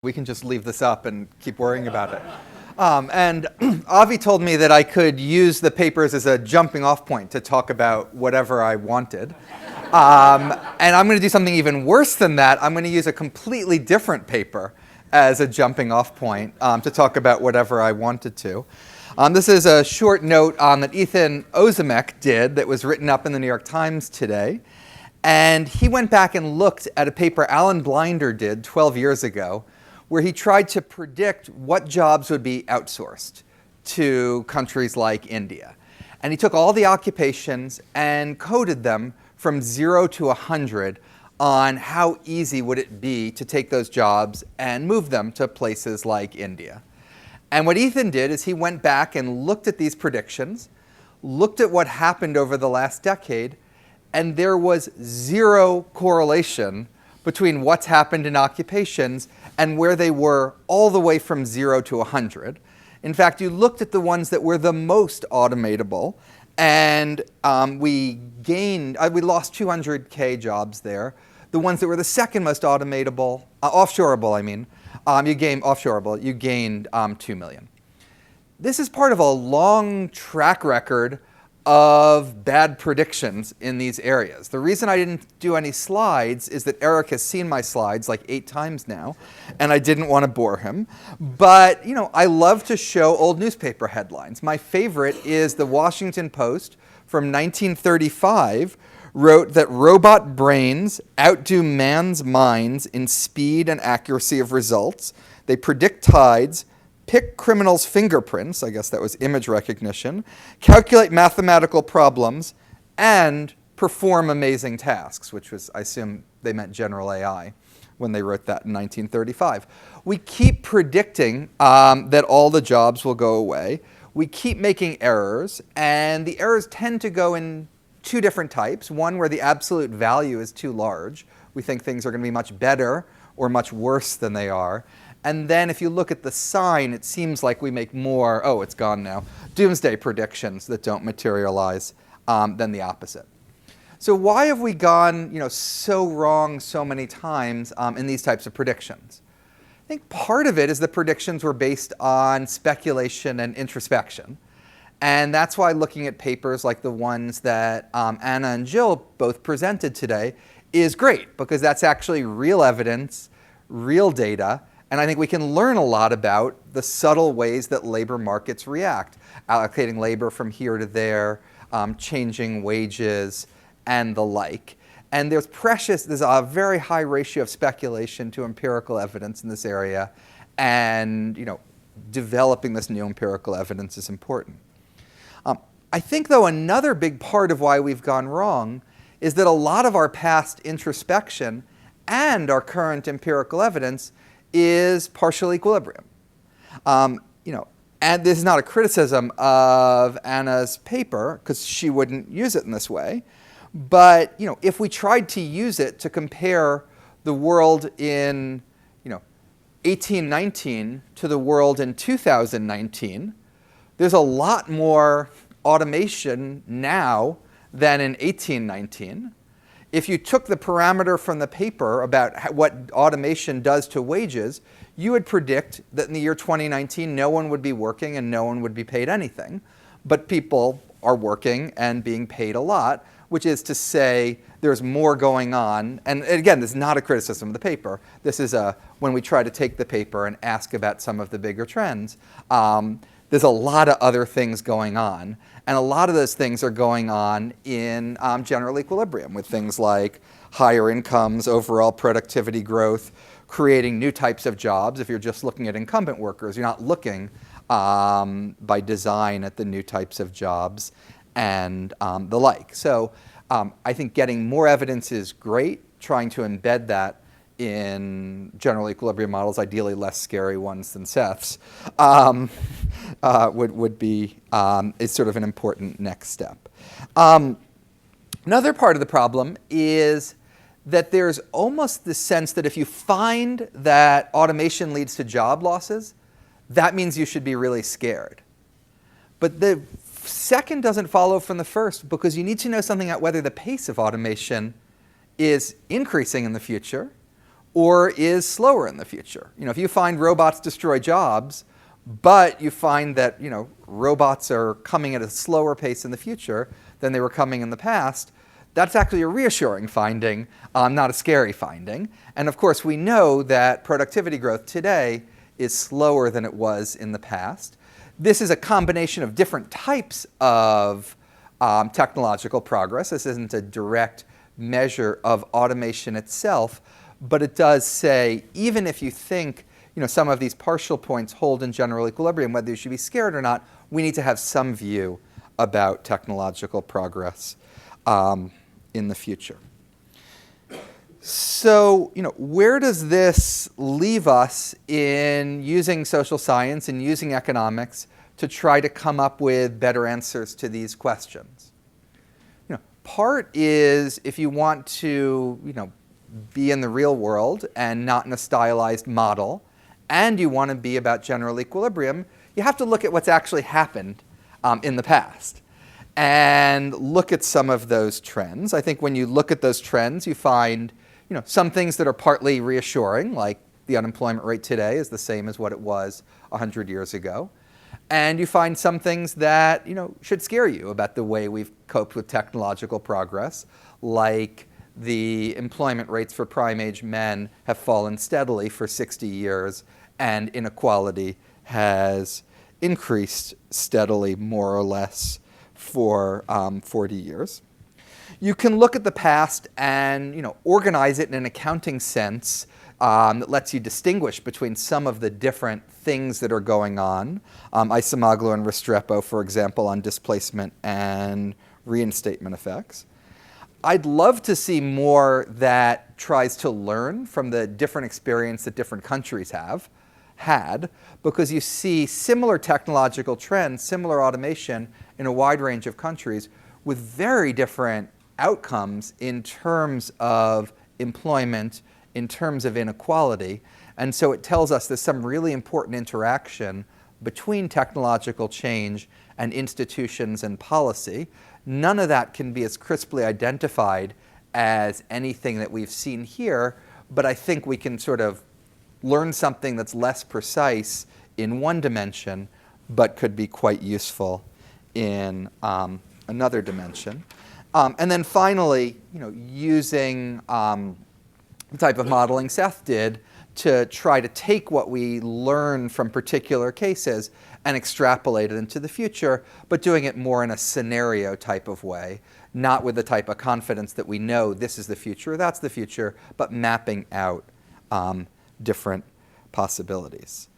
We can just leave this up and keep worrying about it. And Avi told me that I could use the papers as a jumping off point to talk about whatever I wanted. And I'm going to do something even worse than that. I'm going to use a completely different paper as a jumping off point to talk about whatever I wanted to. This is a short note that Ethan Ozimek did that was written up in the New York Times today. And he went back and looked at a paper Alan Blinder did 12 years ago, where he tried to predict what jobs would be outsourced to countries like India. And he took all the occupations and coded them from 0 to 100 on how easy would it be to take those jobs and move them to places like India. And what Ethan did is he went back and looked at these predictions, looked at what happened over the last decade, and there was zero correlation between what's happened in occupations and where they were all the way from 0 to 100. In fact, you looked at the ones that were the most automatable, and we lost 200K jobs there. The ones that were the second most automatable, offshoreable, I mean, you gained 2 million. This is part of a long track record of bad predictions in these areas. The reason I didn't do any slides is that Eric has seen my slides like 8 times now, and I didn't want to bore him. But I love to show old newspaper headlines. My favorite is the Washington Post from 1935 wrote that robot brains outdo man's minds in speed and accuracy of results. They predict tides, pick criminals' fingerprints, I guess that was image recognition, calculate mathematical problems, and perform amazing tasks, which was, I assume they meant general AI when they wrote that in 1935. We keep predicting that all the jobs will go away. We keep making errors, and the errors tend to go in 2 different types. One where the absolute value is too large. We think things are going to be much better or much worse than they are. And then if you look at the sign, it seems like we make more, it's gone now, doomsday predictions that don't materialize than the opposite. So why have we gone so wrong so many times in these types of predictions? I think part of it is the predictions were based on speculation and introspection. And that's why looking at papers like the ones that Anna and Jill both presented today is great, because that's actually real evidence, real data. And I think we can learn a lot about the subtle ways that labor markets react, allocating labor from here to there, changing wages, and the like. And there's a very high ratio of speculation to empirical evidence in this area. And developing this new empirical evidence is important. I think, though, another big part of why we've gone wrong is that a lot of our past introspection and our current empirical evidence is partial equilibrium. And this is not a criticism of Anna's paper, because she wouldn't use it in this way. But if we tried to use it to compare the world in 1819 to the world in 2019, there's a lot more automation now than in 1819. If you took the parameter from the paper about what automation does to wages, you would predict that in the year 2019, no one would be working and no one would be paid anything. But people are working and being paid a lot, which is to say there's more going on. And again, this is not a criticism of the paper. This is when we try to take the paper and ask about some of the bigger trends. There's a lot of other things going on. And a lot of those things are going on in general equilibrium, with things like higher incomes, overall productivity growth, creating new types of jobs. If you're just looking at incumbent workers, you're not looking by design at the new types of jobs and the like. So I think getting more evidence is great. Trying to embed that in general equilibrium models, ideally less scary ones than Seth's, would be is sort of an important next step. Another part of the problem is that there's almost the sense that if you find that automation leads to job losses, that means you should be really scared. But the second doesn't follow from the first, because you need to know something about whether the pace of automation is increasing in the future, or is slower in the future. If you find robots destroy jobs, but you find that robots are coming at a slower pace in the future than they were coming in the past, that's actually a reassuring finding, not a scary finding. And of course, we know that productivity growth today is slower than it was in the past. This is a combination of different types of technological progress. This isn't a direct measure of automation itself, but it does say, even if you think some of these partial points hold in general equilibrium, whether you should be scared or not, we need to have some view about technological progress in the future. So, where does this leave us in using social science and using economics to try to come up with better answers to these questions? Part is if you want to, be in the real world and not in a stylized model, and you want to be about general equilibrium, you have to look at what's actually happened in the past and look at some of those trends. I think when you look at those trends, you find some things that are partly reassuring, like the unemployment rate today is the same as what it was 100 years ago. And you find some things that should scare you about the way we've coped with technological progress, like the employment rates for prime-age men have fallen steadily for 60 years, and inequality has increased steadily, more or less, for 40 years. You can look at the past and organize it in an accounting sense that lets you distinguish between some of the different things that are going on. Isomoglu and Restrepo, for example, on displacement and reinstatement effects. I'd love to see more that tries to learn from the different experience that different countries have had, because you see similar technological trends, similar automation in a wide range of countries with very different outcomes in terms of employment, in terms of inequality. And so it tells us there's some really important interaction between technological change and institutions and policy. None of that can be as crisply identified as anything that we've seen here, but I think we can sort of learn something that's less precise in one dimension, but could be quite useful in another dimension. And then finally, using the type of modeling Seth did to try to take what we learn from particular cases and extrapolate it into the future, but doing it more in a scenario type of way, not with the type of confidence that we know this is the future, that's the future, but mapping out different possibilities.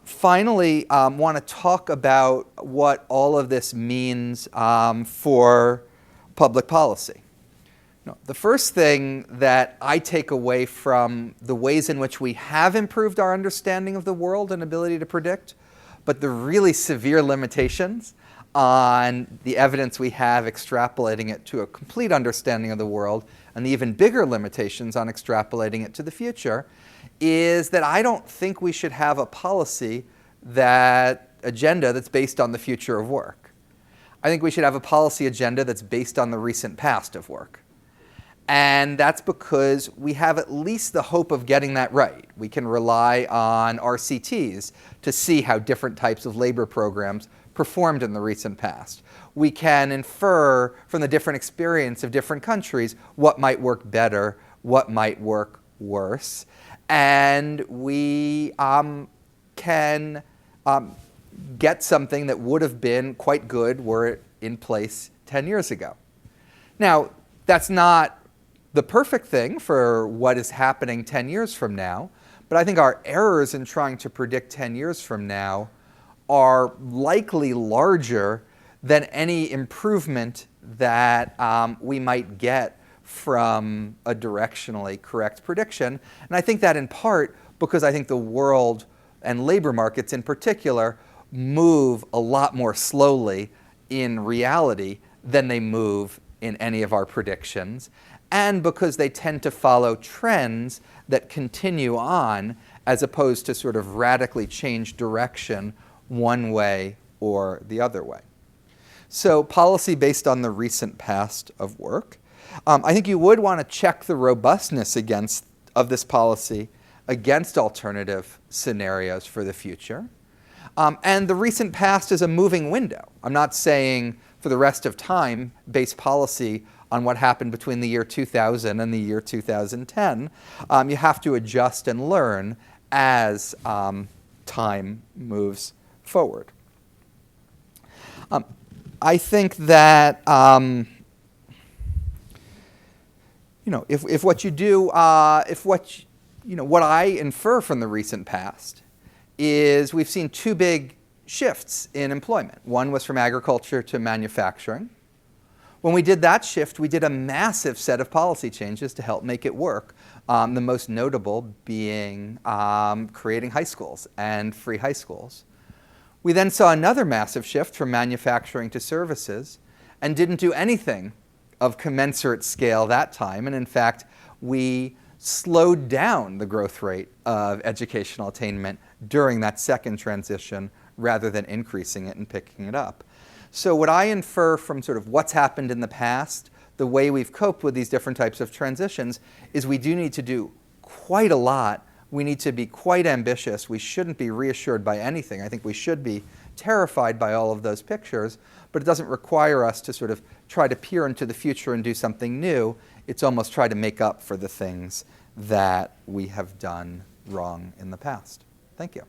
Finally, want to talk about what all of this means for public policy. The first thing that I take away from the ways in which we have improved our understanding of the world and ability to predict, but the really severe limitations on the evidence we have extrapolating it to a complete understanding of the world, and the even bigger limitations on extrapolating it to the future, is that I don't think we should have a policy agenda that's based on the future of work. I think we should have a policy agenda that's based on the recent past of work. And that's because we have at least the hope of getting that right. We can rely on RCTs to see how different types of labor programs performed in the recent past. We can infer from the different experience of different countries what might work better, what might work worse. And we can get something that would have been quite good were it in place 10 years ago. Now, that's not the perfect thing for what is happening 10 years from now, but I think our errors in trying to predict 10 years from now are likely larger than any improvement that we might get from a directionally correct prediction. And I think that in part because I think the world and labor markets in particular move a lot more slowly in reality than they move in any of our predictions, and because they tend to follow trends that continue on as opposed to sort of radically change direction one way or the other way. So policy based on the recent past of work. I think you would want to check the robustness against of this policy against alternative scenarios for the future. And the recent past is a moving window. I'm not saying for the rest of time base policy on what happened between the year 2000 and the year 2010. You have to adjust and learn as time moves forward. I think that if what you do, what I infer from the recent past is we've seen two big shifts in employment. One was from agriculture to manufacturing. When we did that shift, we did a massive set of policy changes to help make it work. The most notable being creating high schools and free high schools. We then saw another massive shift from manufacturing to services and didn't do anything of commensurate scale that time. And in fact, we slowed down the growth rate of educational attainment during that second transition rather than increasing it and picking it up. So what I infer from sort of what's happened in the past, the way we've coped with these different types of transitions, is we do need to do quite a lot. We need to be quite ambitious. We shouldn't be reassured by anything. I think we should be terrified by all of those pictures, but it doesn't require us to sort of try to peer into the future and do something new. It's almost try to make up for the things that we have done wrong in the past. Thank you.